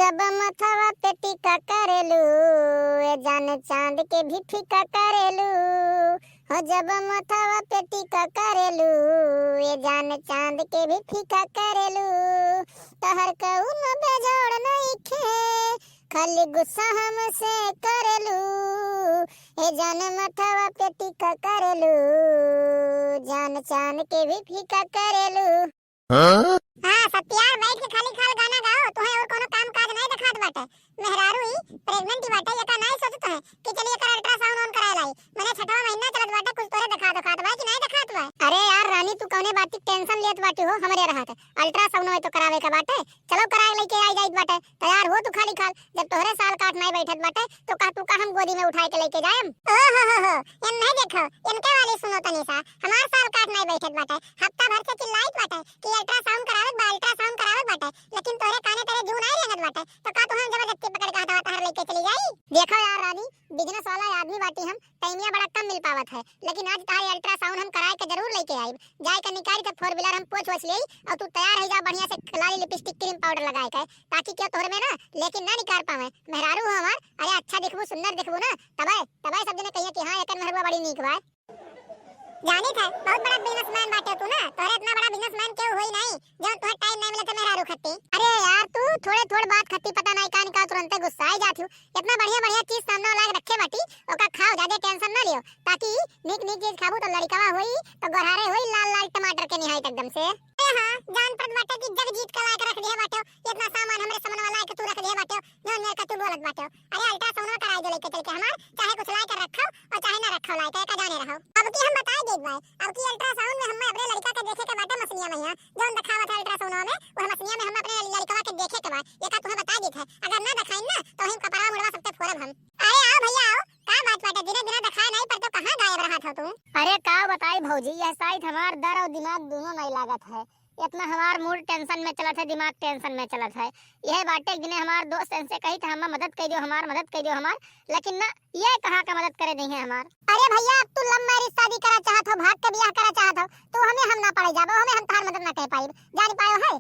जब मथवा पे टीका करेलू ए जान चांद के भी फीका करेलू। हो जब मथवा पे टीका करेलू ए जान चांद के भी फीका करेलू। तहर कउन बेजोड़ नइखे खाली गुस्सा हमसे करेलू। ए जान मथवा पे टीका करेलू जान चांद के भी फीका करेलू। हाँ सत्यार बैठ के खाली खाल गाना गाओ तोहे और कोनो काम काज नहीं दिखात बाटे। मेहरारू ही प्रेग्नेंट ही बाटे एका नहीं सोचत है कि चलिए एकर अल्ट्रासाउंड ऑन कराए लाई। मैंने 6वां महीना चलत बाटे कुछ तोरे दिखा दो खात बा कि नहीं दिखात बा। अरे यार रानी तू कौने बात की टेंशन लेत बाटी हो हमरे रहत अल्ट्रासाउंड में तो करावे का बाटे। चलो कराए लेके आई जाइत बाटे तैयार हो तू खाली खाल। जब तोहरे साल काट नहीं बैठत बाटे तो का हम गोदी में उठाए के लेके जाएम। ओ हो इन नहीं देखो इनके वाली सुनो तनी सा हमार साल काट नहीं बैठत बाटे हफ्ता भर से चिल्लाइत बाटे कि अल्ट्रासाउंड करावत बाटे लेकिन तोरे काने तेरे जू नहीं लगत बाटे तो का तू हम जबरदस्ती पकड़ के हटावा तहर लेके चली जाई। देखो यार रानी बिजनेस वाला आदमी बाटी हम टाइमिया बड़ा कम मिल पावत है लेकिन आज तारे अल्ट्रासाउंड हम कराए के जरूर लेके आइब। जाए के निकाल के 4 व्हीलर हम पोछ वछ लेई और तू तैयार हो जा बढ़िया से लाली लिपस्टिक क्रीम पाउडर लगाए के ताकि क्या तोहरे में ना लेकिन ना निकाल पावे। मेहरारू हो हमार अरे अच्छा दिखबू सुंदर दिखबू ना तबे सब जने कहिए कि हां एकर मेहरुआ बड़ी नीक बा। जानी था बहुत बड़ा बिजनेसमैन बाटे तू ना तोरे इतना बड़ा बिजनेसमैन क्यों होई नहीं जब तोहे टाइम नहीं मिले तो मेहरारू खत्ती। अरे यार तू थोड़े बात खत्ती पता नहीं कान का तुरंत गुस्सा आ जाती हूं। इतना बढ़िया चीज सामने लाग रखे बाटी ओका खाओ ज्यादा टेंशन ना लियो ताकि नीक चीज खाबू तो लड़कावा होई तो गोरारे होई लाल टमाटर के निहाई एकदम से। हां जान पर बाटे की जग जीत के लाके रख दिए बाटे इतना सामान हमरे समन वाला के तू रख दिए बाटे न का तू बोलत बाटे। अरे अल्ट्रासाउंड कराई दे लेके चल के हमार चाहे कुछ लाके रखो और चाहे ना रखो लाके का जाने रहो। अब की हम बता देत भाई अब की अल्ट्रासाउंड में हम अपने लड़का के देखे के बाटे मसलिया में जोन दिखावत है अल्ट्रासाउंड में वो मसलिया में हम अपने लड़का के देखे के बाद ये का तुम्हें बता देत है अगर ना दिखाई ना तो हम कपड़ा मुड़वा सकते फोरम हम। अरे आओ भैया आओ का बात बाटे दिन दिखाई नहीं पर तो कहां गायब रहा था तू। अरे का बताई भौजी यह साइड हमार दर और दिमाग दोनों नहीं लागत है इतना हमार मूड टेंशन में चलत है दिमाग टेंशन में चलत है। यह बाटे जिने हमार दोस्त से कही था हम मदद कर दियो हमार लेकिन ना ये कहां का मदद करे नहीं है हमार। अरे भैया अब तू लव मैरिज शादी करा चाहत हो भाग के ब्याह करा चाहत हो तो हमें हम ना पड़े जाबो हमें हम तार मदद ना कर पाई जान पायो है।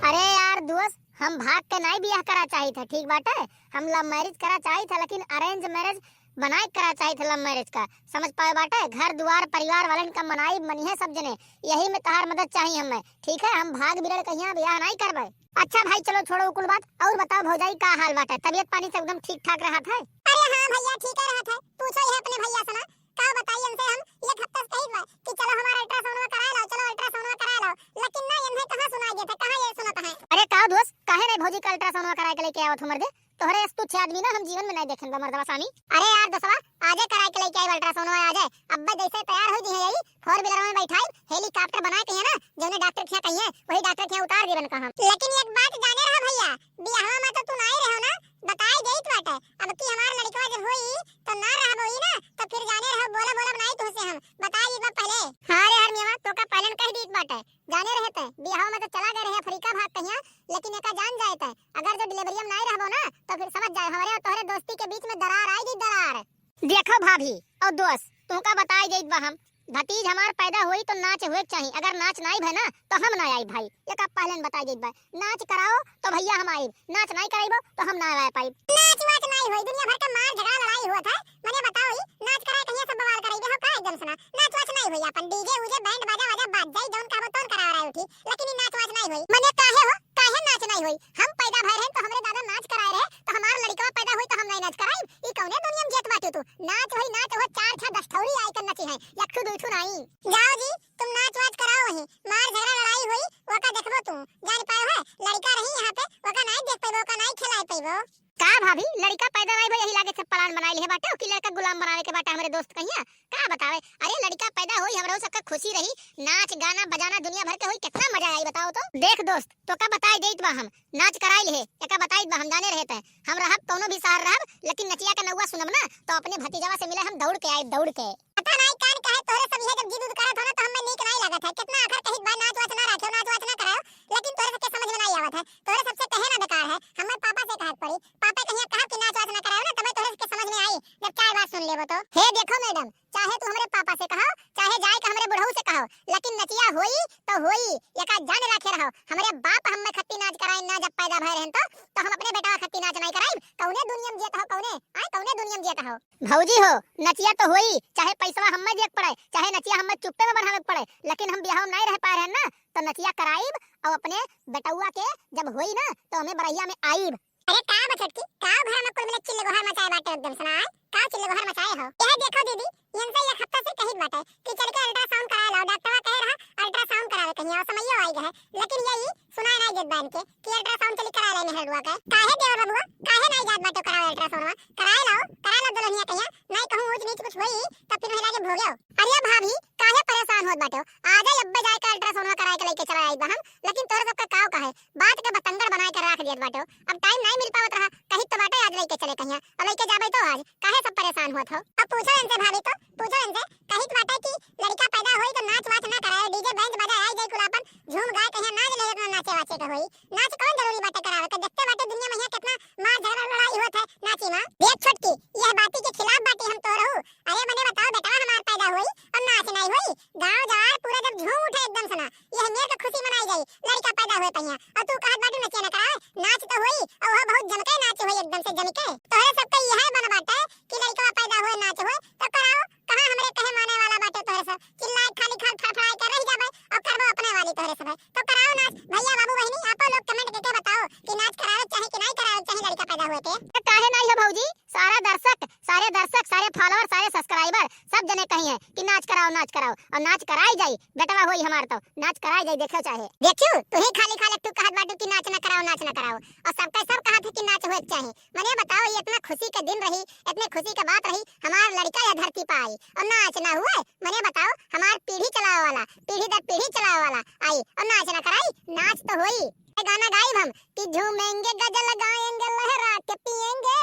अरे यार दोस्त हम भाग के नहीं ब्याह करा चाही था ठीक बाटे हम लव मैरिज करा चाही था लेकिन अरेंज मैरिज बनाए करा चाहिए था लव मैरिज का समझ पाए बाटे घर द्वार परिवार वालन का मनाई मनी है सब जने यही में तहार मदद चाहिए हमें ठीक है हम भाग बिरड़ कहिया ब्याह नहीं करबे। अच्छा भाई चलो छोड़ो कुल बात और बताओ भौजाई का हाल बाटे तबीयत पानी सब एकदम ठीक ठाक रहा था। अरे हां भैया ठीक है रहा था पूछो ये अपने भैया से ना का बताइए हमसे हम एक हफ्ता से कही बा कि चलो हमारा अल्ट्रासाउंड करा लो चलो अल्ट्रासाउंड करा लो लेकिन ना इन्हें कहां सुनाई देता कहां ये सुनाता है। अरे का दोस्त काहे नहीं भौजी का अल्ट्रासाउंड करा के लेके आवत हमर दे तोहरे तुच्छ आदमी ना हम जीवन में नहीं देखेंगे मर्दवा सामी। अरे यार दोस्तवा आजे कराए के लेके आई अल्ट्रासाउंड आ जाए अब्बा जैसे तैयार हो जी है यही 4 व्हीलर में बैठाई हेलीकॉप्टर बनाए के है ना जोने डॉक्टर क्या कहिए वही डॉक्टर क्या उतार देवन का हम। लेकिन एक बात जाने रहा भैया बियाह में तो तू नहीं रहो ना बताई देत बाटे अब की हमार लड़का जब होई तो ना रहबो ही ना तो फिर जाने रहो बोला नहीं तुझसे हम बताई एक पहले। हां रे हर मियां तो का पहले कह दीत बाटे जाने रहते बियाह में तो चला गए रहे अफ्रीका भाग कहिया लेकिन एका जान जाए थे अगर जो डिलीवरी में नहीं रहबो ना तो फिर समझ जाए हमारे और तोहरे दोस्ती के बीच में दरार आएगी दरार। देखो भाभी और दोस्त तुमका बताई देत बा हम भतीज हमार पैदा हुई तो नाच हुए चाहिए अगर नाच नहीं भे ना तो हम ना आई भाई ये का पहले बताई देत बा नाच कराओ तो भैया हम आई नाच नहीं कराइबो तो हम ना आ पाई। नाच वाच नहीं होई दुनिया भर का मार झगड़ा लड़ाई हुआ था मैंने बताओ नाच कराए कहिया सब बवाल कराई दे हो का एकदम सुना नाच वाच नहीं हुई अपन डीजे उजे बैंड बाजा बाज जाई जौन कहबो तौन करा रहा उठी लेकिन नाच वाच नहीं हुई मैंने काहे नाच नहीं हुई हम पैदा भय रहे तो हमरे दादा नाच कराए रहे तो हमार लड़का पैदा हुई तो हम नहीं नाच कराई ई कौने दुनिया में जेत बाटे तू नाच हो 4 6 10 ठौरी आई कर नची है यखु दुठु नहीं। जाओ जी तुम नाच वाच कराओ वही मार झगड़ा लड़ाई हुई वो का देखबो तू जान पायो है लड़का रही यहां पे वो का नहीं देख पाइबो का नहीं खिलाए पाइबो। का भाभी लड़का पैदा नहीं भई यही लागे सब प्लान बनाई ले बाटे कि लड़का गुलाम बनावे के बाटे हमरे दोस्त कहिया का बतावे। अरे लड़का पैदा होई हमरो सबका खुशी रही नाच गाना बजाना दुनिया भर के होई कितना मजा आई बताओ तो। देख दोस्त तो का बताई देत बा हम नाच कराई ले एका बताई बा हम जाने रहते हम रहब कोनो भी शहर रहब लेकिन नचिया का नौवा सुनब ना तो अपने भतीजावा से मिले हम दौड़ के आई दौड़ के पता नहीं कान काहे तोरे सब ये जब जिद करत हो ना तो हमें नीक नहीं लागत है कितना आखिर कहीं बा नाच वाच ना रखो नाच वाच ना कराओ लेकिन तोरे सबके समझ में नहीं आवत है तोरे सबसे कहे ना बेकार है हमें पापा से कहत पड़ी पापा कहिया कहा कि नाच वाच ना कराओ ना तब तोरे सबके समझ में आई जब क्या बात सुन लेबो तो। हे देखो मैडम चाहे तू हमरे पापा से कहो चाहे जाए के हमरे बुढ़ऊ से कहो लेकिन नचिया होई तो होई एका जान रखे रहो हमरे बाप हम में खत्ती नाच कराई ना जब पैदा भय रहन तो तो हम अपने बेटा खत्ती नाच नहीं कराई। कौने दुनिया में जियत हो, कौने दुनिया में जियत हो। भौजी हो नचिया तो होई, चाहे पैसा हम्मे देख पड़े, चाहे नचिया हम्मे चुप्पे में बढ़ावे पड़े, लेकिन हम बियाह नहीं रह पा रहे ना, तो नचिया कराइब और अपने बेटुआ के जब होई ना तो हमें बरैया में आईब। अरे का बछटकी का घर में कुल मिले चिल्ले गोहर मचाए बाटे एकदम सुनाए, का चिल्ले गोहर मचाए हो। यह देखो दीदी यंसे एक हफ्ता से कहित बाटे कि चल के अल्ट्रासाउंड करा लो, डॉक्टरवा कह रहा अल्ट्रासाउंड करावे कहीं और समझियो आई गए, लेकिन यही सुनाए नहीं जत बान के कि अल्ट्रासाउंड चली करा ले मेहरवा का। काहे देवर बाबू काहे नहीं जात बाटे करावे अल्ट्रासाउंड, करा लो दुल्हनिया कहिया नहीं कहूं ऊंच नीच कुछ होई तब फिर हिला के भोगे। अरे भाभी काहे परेशान होत बाटे, आ जाए अब्बे जाए के अल्ट्रासाउंड कराए के लेके चला आई बहन, लेकिन तोरे सबका काव काहे बात के बतंगड़ बनाए के रख दियत बाटे। अब टाइम नहीं मिल पावत रहा कहीं तो बाटे आज लेके चले कहिया, अब लेके जाबे तो आज काहे सब परेशान होत हो। अब पूछो इनसे भाभी, तो पूछो इनसे कहित बाटे कि लड़का पैदा होई तो नाच वाच ना कराए, डीजे बैंड बजाए आई जाए कुलापन झूम गाए कहिया नाच ले अपना नाचे वाचे के होई। नाच कौन जरूरी बाटे करावे के, देखते बाटे दुनिया में यहाँ कितना मार झगड़ा लड़ाई होत है नाची ना। देख छोटकी यह बाती के खिलाफ बाटी हम तो रहू। अरे मने बताओ बेटा हमार पैदा होई और नाच नहीं होई, गांव जवार पूरा जब झूम उठे एकदम से ना यह मेर के खुशी मनाई गई लड़का पैदा हुए कहिया, और तू कहत बाटी नचे ना कराए, नाच तो होई और वह बहुत जमके नाच होई एकदम से जमके। तोरे सबका यह बन बाटे कि लड़का पैदा हुए नाच होए तो कराओ, कहां हमरे कहे माने वाला बाटे तोरे सब चिल्लाए खाली खाल फड़फड़ाए कर रह जाबे और करबो अपने वाली तोरे सब है तो कराओ नाच। भैया बाबू बहनी आप लोग कमेंट करके बताओ कि नाच करावे चाहे कि नहीं करावे चाहे लड़का पैदा हुए थे। काहे नहीं है भौजी, सारे दर्शक सारे फॉलोअर सारे सब्सक्राइबर सब जने कही है कि नाच कराओ और नाच कराई जाई, बेटवा होई हमार तो नाच कराई जाई। देखो चाहे देखियो तू ही खाली तू कहत बाटू कि नाच ना कराओ और सबका सब कहत है कि नाच होए चाहे। मने बताओ ये इतना खुशी का दिन रही, इतने खुशी का बात रही, हमार लड़का या धरती पे आई और नाच ना हुए। मने बताओ हमार पीढ़ी चलावे वाला पीढ़ी दर पीढ़ी चलावे वाला आई और नाच ना कराई, नाच तो होई। गाना गाइब हम कि झूमेंगे गजल गाएंगे लहरा के पिएंगे,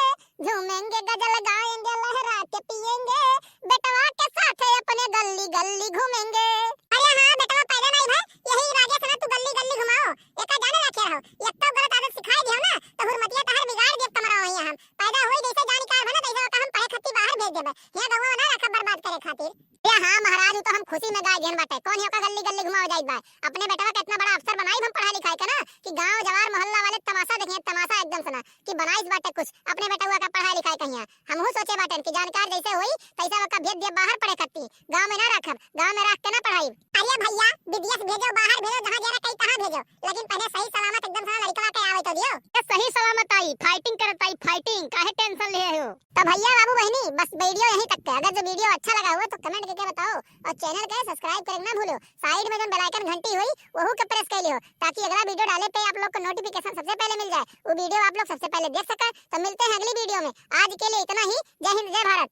झूमेंगे गजल गाएंगे लहरा के पिएंगे, बेटवा के साथ अपने गली गली घूमेंगे। अरे हां बेटवा पैदा नहीं भाई यही राजा सना तू गली गली घुमाओ, एका जाने रखे रहो, एक तो गलत आदत सिखाई दियो ना तो हुरमतिया तहर बिगाड़ देब तमरा वही हम पैदा होई जैसे जानकार बना तैसे का हम पढ़े खत्ती बाहर भेज देबे, यहां गवा ना रखा बर्बाद करे खातिर। ए हां महाराज तो हम खुशी में गाय जन बाटे कौन है का गली गली घुमाओ जाई बा, अपने बेटवा का इतना बड़ा अफसर बनाई हम पढ़ाई लिखाई का ना कि गांव जवार मोहल्ला वाले तमाशा देखिए तमाशा एकदम सना कि बनाइस बाटे कुछ अपने बेटवा का पढ़ाई लिखाई कहिया। हमहु सोचे बाटे कि जानकार जैसे होई तैसा का भेज दे बाहर पढ़े खत्ती, गांव में ना रखब, गांव में रख के ना पढ़ाई। अरे भैया विदेश भेजो बाहर भेजो जहां जरा कहीं कहां भेजो, लेकिन पहले सही सलामत एकदम सना लड़का के आवे तो दियो। सही सलामत आई फाइटिंग करत आई फाइटिंग काहे टेंशन ले हो। तो भैया बाबू बहनी बस वीडियो यहीं तक है, अगर जो वीडियो अच्छा लगा हुआ तो कमेंट करके बताओ और चैनल के सब्सक्राइब करना ना भूलो, साइड में जो बेल आइकन घंटी हुई वहू के प्रेस कर लियो ताकि अगला वीडियो डाले पे आप लोग को नोटिफिकेशन सबसे पहले मिल जाए, वो वीडियो आप लोग सबसे पहले देख सके। तो मिलते हैं अगली वीडियो में, आज के लिए इतना ही। जय हिंद जय भारत।